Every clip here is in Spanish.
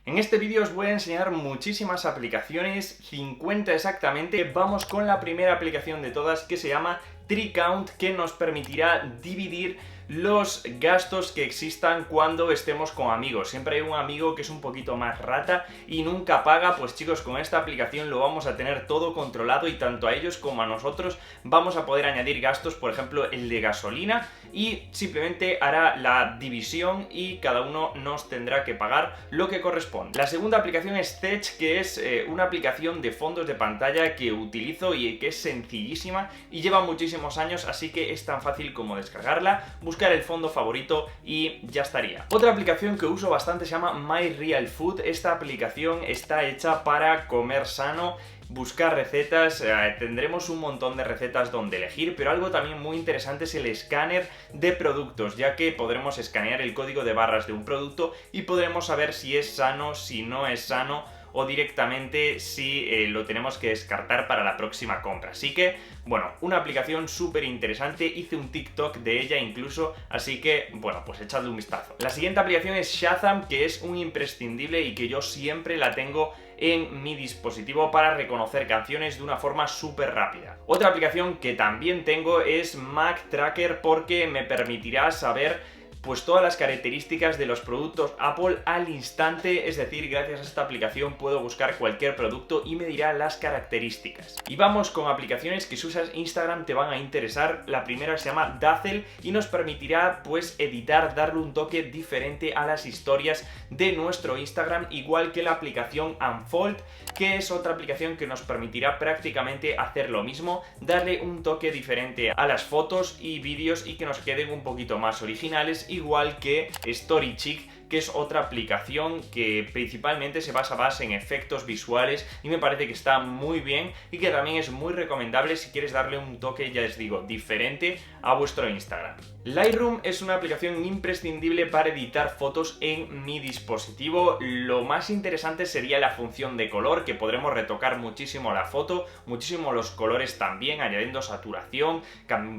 En este vídeo os voy a enseñar muchísimas aplicaciones, 50 exactamente. Vamos con la primera aplicación de todas, que se llama TreeCount, que nos permitirá dividir los gastos que existan cuando estemos con amigos. Siempre hay un amigo que es un poquito más rata y nunca paga. Pues chicos, con esta aplicación lo vamos a tener todo controlado y tanto a ellos como a nosotros vamos a poder añadir gastos, por ejemplo el de gasolina, y simplemente hará la división y cada uno nos tendrá que pagar lo que corresponde. La segunda aplicación es Sketch, que es una aplicación de fondos de pantalla que utilizo y que es sencillísima y lleva muchísimos años, así que es tan fácil como descargarla, buscar el fondo favorito y ya estaría. Otra aplicación que uso bastante se llama My Real Food. Esta aplicación está hecha para comer sano, buscar recetas, tendremos un montón de recetas donde elegir, pero algo también muy interesante es el escáner de productos, ya que podremos escanear el código de barras de un producto y podremos saber si es sano, si no es sano, o directamente si lo tenemos que descartar para la próxima compra. Así que, bueno, una aplicación súper interesante, hice un TikTok de ella incluso, así que, bueno, pues echadle un vistazo. La siguiente aplicación es Shazam, que es un imprescindible y que yo siempre la tengo en mi dispositivo para reconocer canciones de una forma súper rápida. Otra aplicación que también tengo es Mac Tracker, porque me permitirá saber pues todas las características de los productos Apple al instante, es decir, gracias a esta aplicación puedo buscar cualquier producto y me dirá las características. Y vamos con aplicaciones que si usas Instagram te van a interesar. La primera se llama Dazzle y nos permitirá pues editar, darle un toque diferente a las historias de nuestro Instagram, igual que la aplicación Unfold, que es otra aplicación que nos permitirá prácticamente hacer lo mismo, darle un toque diferente a las fotos y vídeos y que nos queden un poquito más originales, igual que StoryChick, que es otra aplicación que principalmente se basa más en efectos visuales y me parece que está muy bien y que también es muy recomendable si quieres darle un toque, ya les digo, diferente a vuestro Instagram. Lightroom es una aplicación imprescindible para editar fotos en mi dispositivo. Lo más interesante sería la función de color, que podremos retocar muchísimo la foto, muchísimo los colores también, añadiendo saturación,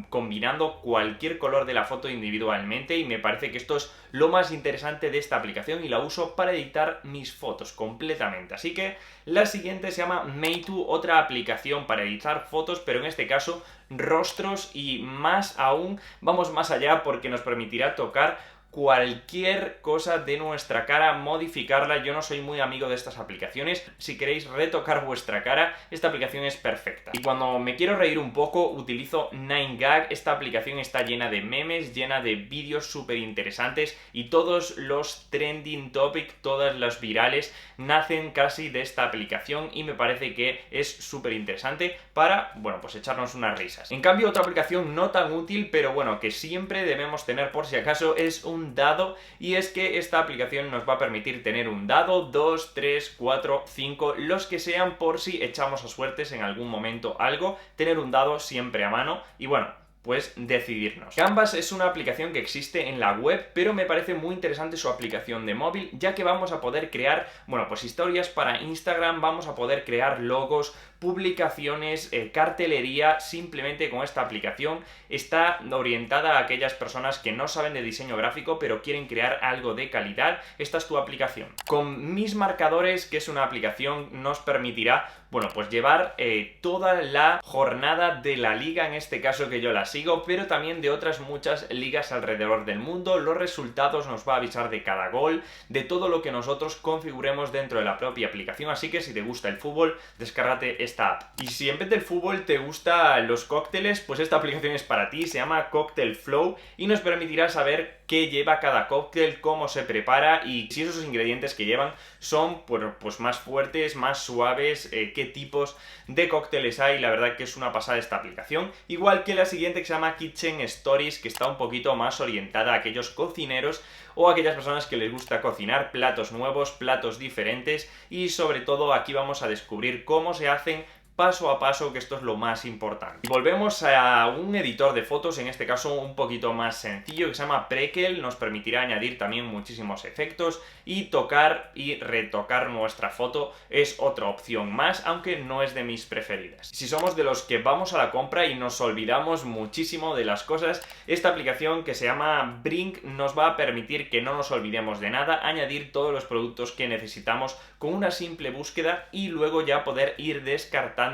combinando cualquier color de la foto individualmente, y me parece que esto es lo más interesante de esta aplicación y la uso para editar mis fotos completamente. Así que la siguiente se llama Meitu, otra aplicación para editar fotos, pero en este caso rostros, y más aún vamos más allá porque nos permitirá tocar cualquier cosa de nuestra cara, modificarla. Yo no soy muy amigo de estas aplicaciones. Si queréis retocar vuestra cara, esta aplicación es perfecta. Y cuando me quiero reír un poco, utilizo 9gag. Esta aplicación está llena de memes, llena de vídeos súper interesantes, y todos los trending topics, todas las virales, nacen casi de esta aplicación y me parece que es súper interesante para, bueno, pues echarnos unas risas. En cambio, otra aplicación no tan útil, pero bueno, que siempre debemos tener por si acaso, es un dado, y es que esta aplicación nos va a permitir tener un dado, 2, 3, 4, 5, los que sean, por si echamos a suertes en algún momento algo, tener un dado siempre a mano y bueno, pues decidirnos. Canvas es una aplicación que existe en la web, pero me parece muy interesante su aplicación de móvil, ya que vamos a poder crear, bueno, pues historias para Instagram, vamos a poder crear logos, publicaciones, cartelería, simplemente con esta aplicación. Está orientada a aquellas personas que no saben de diseño gráfico pero quieren crear algo de calidad. Esta es tu aplicación. Con Mis Marcadores, que es una aplicación, nos permitirá, bueno, pues llevar toda la jornada de la liga, en este caso que yo la sigo, pero también de otras muchas ligas alrededor del mundo. Los resultados nos va a avisar de cada gol, de todo lo que nosotros configuremos dentro de la propia aplicación, así que si te gusta el fútbol, descárgate esta app. Y si en vez del fútbol te gustan los cócteles, pues esta aplicación es para ti, se llama Cocktail Flow y nos permitirá saber qué lleva cada cóctel, cómo se prepara y si esos ingredientes que llevan son pues más fuertes, más suaves, qué tipos de cócteles hay. La verdad que es una pasada esta aplicación, igual que la siguiente, que se llama Kitchen Stories, que está un poquito más orientada a aquellos cocineros o a aquellas personas que les gusta cocinar platos nuevos, platos diferentes, y sobre todo aquí vamos a descubrir cómo se hacen paso a paso, que esto es lo más importante. Volvemos a un editor de fotos, en este caso un poquito más sencillo, que se llama Prequel. Nos permitirá añadir también muchísimos efectos y tocar y retocar nuestra foto es otra opción más, aunque no es de mis preferidas. Si somos de los que vamos a la compra y nos olvidamos muchísimo de las cosas, esta aplicación que se llama Brink nos va a permitir que no nos olvidemos de nada, añadir todos los productos que necesitamos con una simple búsqueda y luego ya poder ir descartándolos,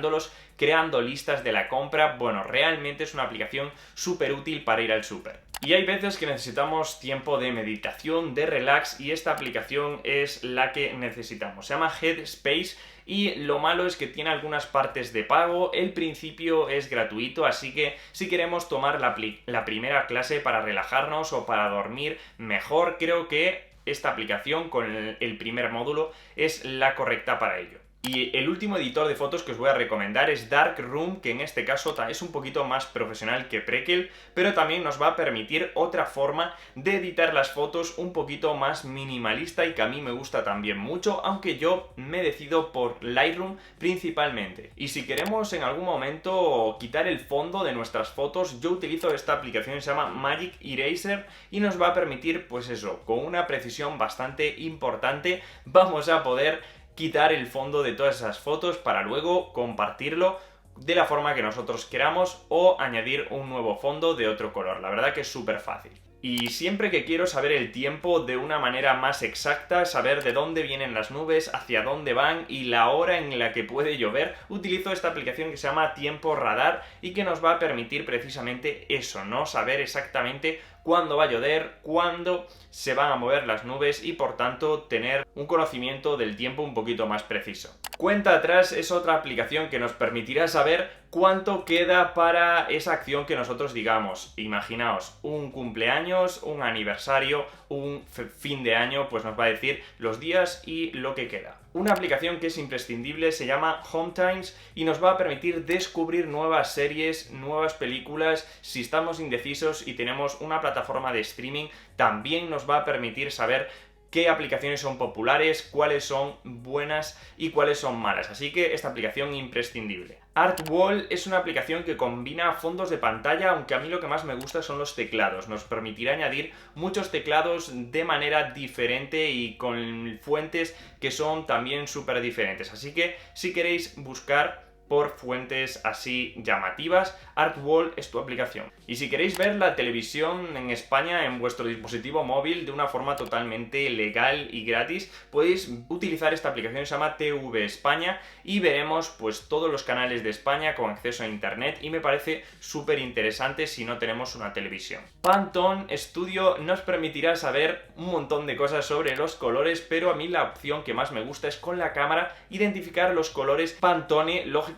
creando listas de la compra. Bueno, realmente es una aplicación súper útil para ir al súper. Y hay veces que necesitamos tiempo de meditación, de relax, y esta aplicación es la que necesitamos. Se llama Headspace y lo malo es que tiene algunas partes de pago. El principio es gratuito, así que si queremos tomar la primera clase para relajarnos o para dormir mejor, creo que esta aplicación con el primer módulo es la correcta para ello. Y el último editor de fotos que os voy a recomendar es Darkroom, que en este caso es un poquito más profesional que Prequel, pero también nos va a permitir otra forma de editar las fotos un poquito más minimalista y que a mí me gusta también mucho, aunque yo me decido por Lightroom principalmente. Y si queremos en algún momento quitar el fondo de nuestras fotos, yo utilizo esta aplicación que se llama Magic Eraser y nos va a permitir, pues eso, con una precisión bastante importante, vamos a poder quitar el fondo de todas esas fotos para luego compartirlo de la forma que nosotros queramos o añadir un nuevo fondo de otro color. La verdad que es súper fácil. Y siempre que quiero saber el tiempo de una manera más exacta, saber de dónde vienen las nubes, hacia dónde van y la hora en la que puede llover, utilizo esta aplicación que se llama Tiempo Radar y que nos va a permitir precisamente eso, ¿no? Saber exactamente cuándo va a llover, cuándo se van a mover las nubes y por tanto tener un conocimiento del tiempo un poquito más preciso. Cuenta atrás es otra aplicación que nos permitirá saber cuánto queda para esa acción que nosotros digamos. Imaginaos, un cumpleaños, un aniversario, un fin de año, pues nos va a decir los días y lo que queda. Una aplicación que es imprescindible se llama Home Times y nos va a permitir descubrir nuevas series, nuevas películas. Si estamos indecisos y tenemos una plataforma de streaming, también nos va a permitir saber qué aplicaciones son populares, cuáles son buenas y cuáles son malas. Así que esta aplicación imprescindible. Artwall es una aplicación que combina fondos de pantalla, aunque a mí lo que más me gusta son los teclados. Nos permitirá añadir muchos teclados de manera diferente y con fuentes que son también súper diferentes. Así que si queréis buscar por fuentes así llamativas, Artwall es tu aplicación. Y si queréis ver la televisión en España en vuestro dispositivo móvil de una forma totalmente legal y gratis, podéis utilizar esta aplicación que se llama TV España y veremos pues todos los canales de España con acceso a internet y me parece súper interesante si no tenemos una televisión. Pantone Studio nos permitirá saber un montón de cosas sobre los colores, pero a mí la opción que más me gusta es con la cámara identificar los colores Pantone, lógicamente,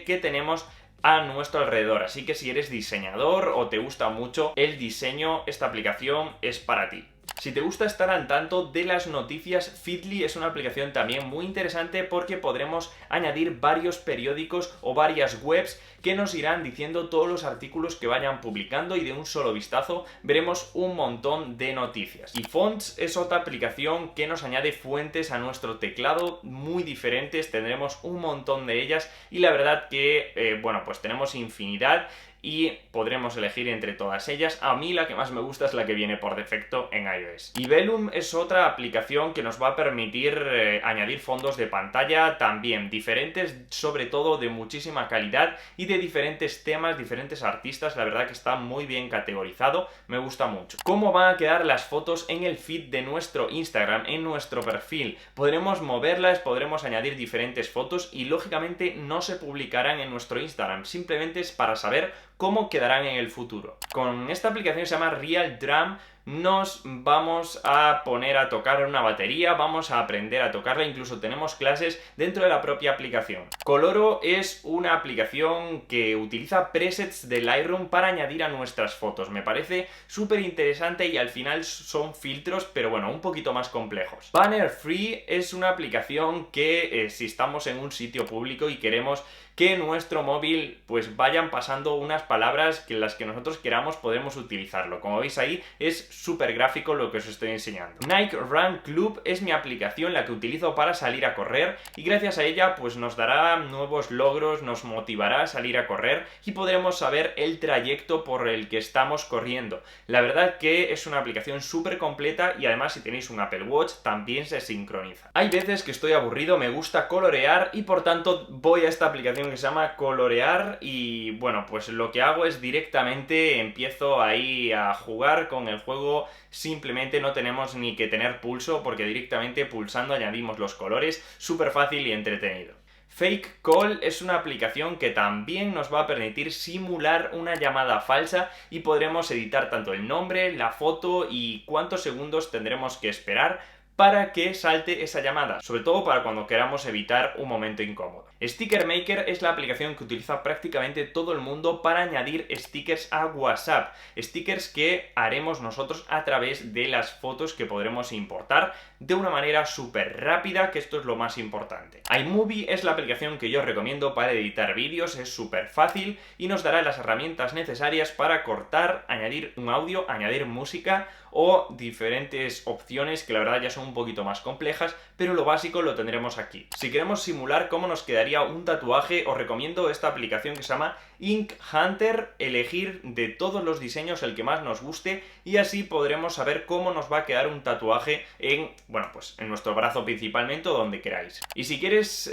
que tenemos a nuestro alrededor. Así que si eres diseñador o te gusta mucho el diseño, esta aplicación es para ti. Si te gusta estar al tanto de las noticias, Feedly es una aplicación también muy interesante porque podremos añadir varios periódicos o varias webs que nos irán diciendo todos los artículos que vayan publicando y de un solo vistazo veremos un montón de noticias. Y Fonts es otra aplicación que nos añade fuentes a nuestro teclado muy diferentes, tendremos un montón de ellas y la verdad que, bueno, pues tenemos infinidad y podremos elegir entre todas ellas. A mí la que más me gusta es la que viene por defecto en iOS. Y Vellum es otra aplicación que nos va a permitir añadir fondos de pantalla también diferentes, sobre todo de muchísima calidad y de diferentes temas, diferentes artistas. La verdad que está muy bien categorizado, me gusta mucho. ¿Cómo van a quedar las fotos en el feed de nuestro Instagram, en nuestro perfil? Podremos moverlas, podremos añadir diferentes fotos y lógicamente no se publicarán en nuestro Instagram, simplemente es para saber cómo quedarán en el futuro. Con esta aplicación se llama Real Drum nos vamos a poner a tocar una batería, vamos a aprender a tocarla, incluso tenemos clases dentro de la propia aplicación. Coloro es una aplicación que utiliza presets de Lightroom para añadir a nuestras fotos. Me parece súper interesante y al final son filtros, pero bueno, un poquito más complejos. Banner Free es una aplicación que si estamos en un sitio público y queremos que nuestro móvil pues vayan pasando unas palabras que las que nosotros queramos podemos utilizarlo. Como veis ahí es súper gráfico lo que os estoy enseñando. Nike Run Club es mi aplicación, la que utilizo para salir a correr, y gracias a ella pues nos dará nuevos logros, nos motivará a salir a correr y podremos saber el trayecto por el que estamos corriendo. La verdad que es una aplicación súper completa y además si tenéis un Apple Watch también se sincroniza. Hay veces que estoy aburrido, me gusta colorear y por tanto voy a esta aplicación que se llama Colorear y bueno, pues lo que hago es directamente empiezo ahí a jugar con el juego, simplemente no tenemos ni que tener pulso porque directamente pulsando añadimos los colores, súper fácil y entretenido. Fake Call es una aplicación que también nos va a permitir simular una llamada falsa y podremos editar tanto el nombre, la foto y cuántos segundos tendremos que esperar para que salte esa llamada, sobre todo para cuando queramos evitar un momento incómodo. Sticker Maker es la aplicación que utiliza prácticamente todo el mundo para añadir stickers a WhatsApp, stickers que haremos nosotros a través de las fotos que podremos importar de una manera súper rápida, que esto es lo más importante. iMovie es la aplicación que yo recomiendo para editar vídeos, es súper fácil y nos dará las herramientas necesarias para cortar, añadir un audio, añadir música o diferentes opciones que la verdad ya son un poquito más complejas, pero lo básico lo tendremos aquí. Si queremos simular cómo nos quedaría un tatuaje, os recomiendo esta aplicación que se llama Ink Hunter, elegir de todos los diseños el que más nos guste y así podremos saber cómo nos va a quedar un tatuaje en, bueno, pues en nuestro brazo principalmente o donde queráis. Y si quieres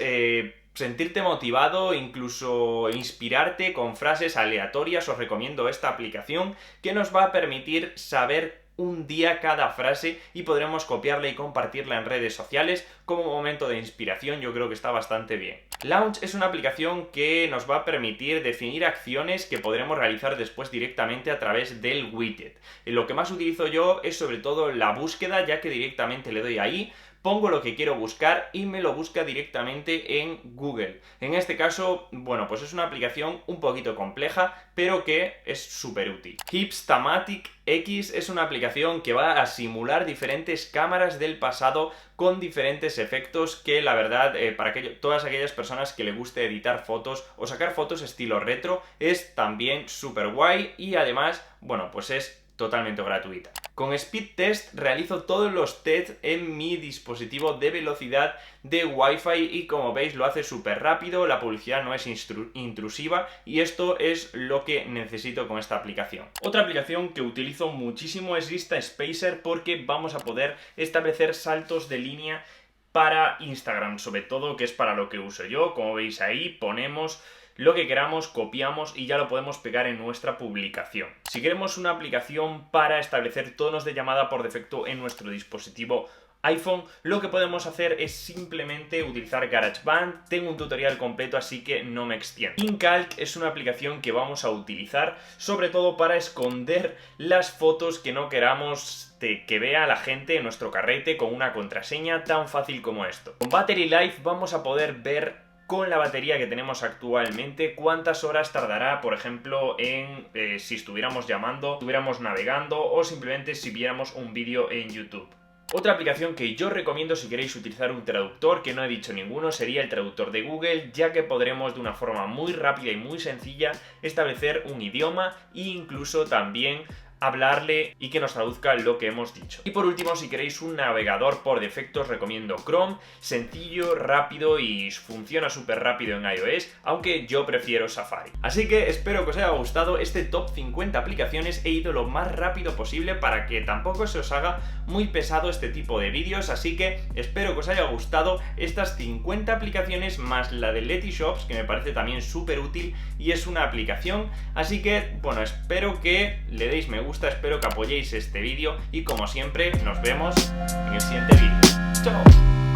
sentirte motivado, incluso inspirarte con frases aleatorias, os recomiendo esta aplicación que nos va a permitir saber un día cada frase y podremos copiarla y compartirla en redes sociales como momento de inspiración. Yo creo que está bastante bien. Launch es una aplicación que nos va a permitir definir acciones que podremos realizar después directamente a través del widget. Lo que más utilizo yo es sobre todo la búsqueda, ya que directamente le doy ahí, pongo lo que quiero buscar y me lo busca directamente en Google. En este caso, bueno, pues es una aplicación un poquito compleja, pero que es súper útil. Hipstamatic X es una aplicación que va a simular diferentes cámaras del pasado con diferentes efectos que la verdad para todas aquellas personas que le guste editar fotos o sacar fotos estilo retro es también súper guay y además, bueno, pues es totalmente gratuita. Con Speed Test realizo todos los tests en mi dispositivo de velocidad de Wi-Fi y como veis lo hace súper rápido, la publicidad no es intrusiva y esto es lo que necesito con esta aplicación. Otra aplicación que utilizo muchísimo es Lista Spacer porque vamos a poder establecer saltos de línea para Instagram, sobre todo, que es para lo que uso yo. Como veis ahí ponemos lo que queramos, copiamos y ya lo podemos pegar en nuestra publicación. Si queremos una aplicación para establecer tonos de llamada por defecto en nuestro dispositivo iPhone, lo que podemos hacer es simplemente utilizar GarageBand. Tengo un tutorial completo, así que no me extiendo. InCalc es una aplicación que vamos a utilizar sobre todo para esconder las fotos que no queramos que vea la gente en nuestro carrete con una contraseña tan fácil como esto. Con Battery Life vamos a poder ver con la batería que tenemos actualmente cuántas horas tardará, por ejemplo, en si estuviéramos llamando, estuviéramos navegando o simplemente si viéramos un vídeo en YouTube. Otra aplicación que yo recomiendo si queréis utilizar un traductor, que no he dicho ninguno, sería el traductor de Google, ya que podremos de una forma muy rápida y muy sencilla establecer un idioma e incluso también hablarle y que nos traduzca lo que hemos dicho. Y por último, si queréis un navegador por defecto, os recomiendo Chrome, sencillo, rápido y funciona súper rápido en iOS, aunque yo prefiero Safari. Así que espero que os haya gustado este top 50 aplicaciones. He ido lo más rápido posible para que tampoco se os haga muy pesado este tipo de vídeos, así que espero que os haya gustado estas 50 aplicaciones más la de Letyshops, que me parece también súper útil y es una aplicación. Así que, bueno, espero que le deis me gusta, espero que apoyéis este vídeo y como siempre nos vemos en el siguiente vídeo. ¡Chao!